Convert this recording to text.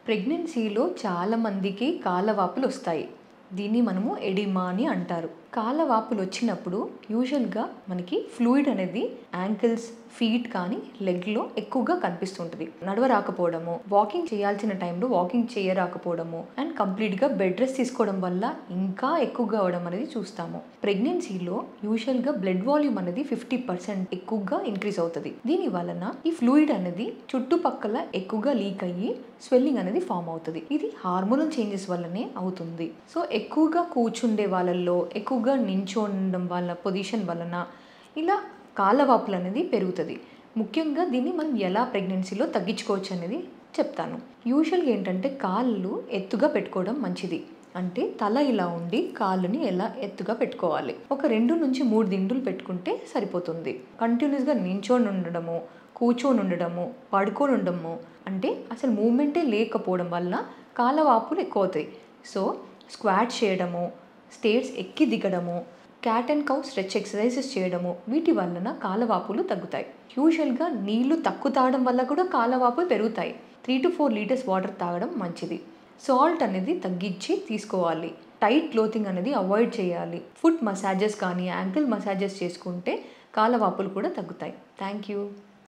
ప్రెగ్నెన్సీలో చాలా మందికి కాళ్ళవాపులు వస్తాయి. దీన్ని మనము ఎడిమా అని అంటారు. కాళ్ళవాపులు వచ్చినప్పుడు యూజువల్‌గా మనకి ఫ్లూయిడ్ అనేది యాంకిల్స్, ఫీట్ కానీ లెగ్‌లో ఎక్కువగా కనిపిస్తుంటది. నడవరాకపోవడము, వాకింగ్ చేయాల్సిన టైంలో వాకింగ్ చేయరాకపోవడము అండ్ కంప్లీట్‌గా బెడ్ రెస్ట్ తీసుకోవడం వల్ల ఇంకా ఎక్కువగా అవ్వడం అనేది చూస్తాము. ప్రెగ్నెన్సీలో యూజువల్‌గా బ్లడ్ వాల్యూమ్ అనేది 50% ఎక్కువగా ఇంక్రీజ్ అవుతది. దీని వలన ఈ ఫ్లూయిడ్ అనేది చుట్టుపక్కల ఎక్కువగా లీక్ అయ్యి స్వెల్లింగ్ అనేది ఫామ్ అవుతది. ఇది హార్మోనల్ చేంజెస్ వల్లనే అవుతుంది. సో ఎక్కువగా కూర్చుండే వాళ్ళల్లో, ఎక్కువగా నించోనడం వల్ల పొజిషన్ వలన ఇలా కాళ్ళవాపులు అనేది పెరుగుతది. ముఖ్యంగా దీన్ని మనం ఎలా ప్రెగ్నెన్సీలో తగ్గించుకోవచ్చు అనేది చెప్తాను. యూజువల్‌గా ఏంటంటే కాళ్ళు ఎత్తుగా పెట్టుకోవడం మంచిది. అంటే తల ఇలా ఉండి కాళ్ళని ఎలా ఎత్తుగా పెట్టుకోవాలి. ఒక 2-3 దిండులు పెట్టుకుంటే సరిపోతుంది. కంటిన్యూస్‌గా నించొని ఉండడము, కూర్చొని ఉండడము, పడుకొని ఉండడము అంటే అసలు మూవ్‌మెంటే లేకపోవడం వల్ల కాళ్ళవాపులు ఎక్కువవుతాయి. సో స్క్వాట్ చేయడము, స్టేర్స్ ఎక్కి దిగడము, cat and cow stretch exercises చేయడము వీటి వలన కాళ్ళవాపులు తగ్గుతాయి. యూజువల్‌గా నీళ్లు తక్కువ తాగడం వల్ల కూడా కాళ్ళవాపులు పెరుగుతాయి. 3-4 లీటర్స్ వాటర్ తాగడం మంచిది. సాల్ట్ అనేది తగ్గించి తీసుకోవాలి. టైట్ క్లోతింగ్ అనేది అవాయిడ్ చేయాలి. ఫుట్ మసాజెస్ కానీ, యాంకిల్ మసాజెస్ చేసుకుంటే కాళ్ళవాపులు కూడా తగ్గుతాయి. Thank you.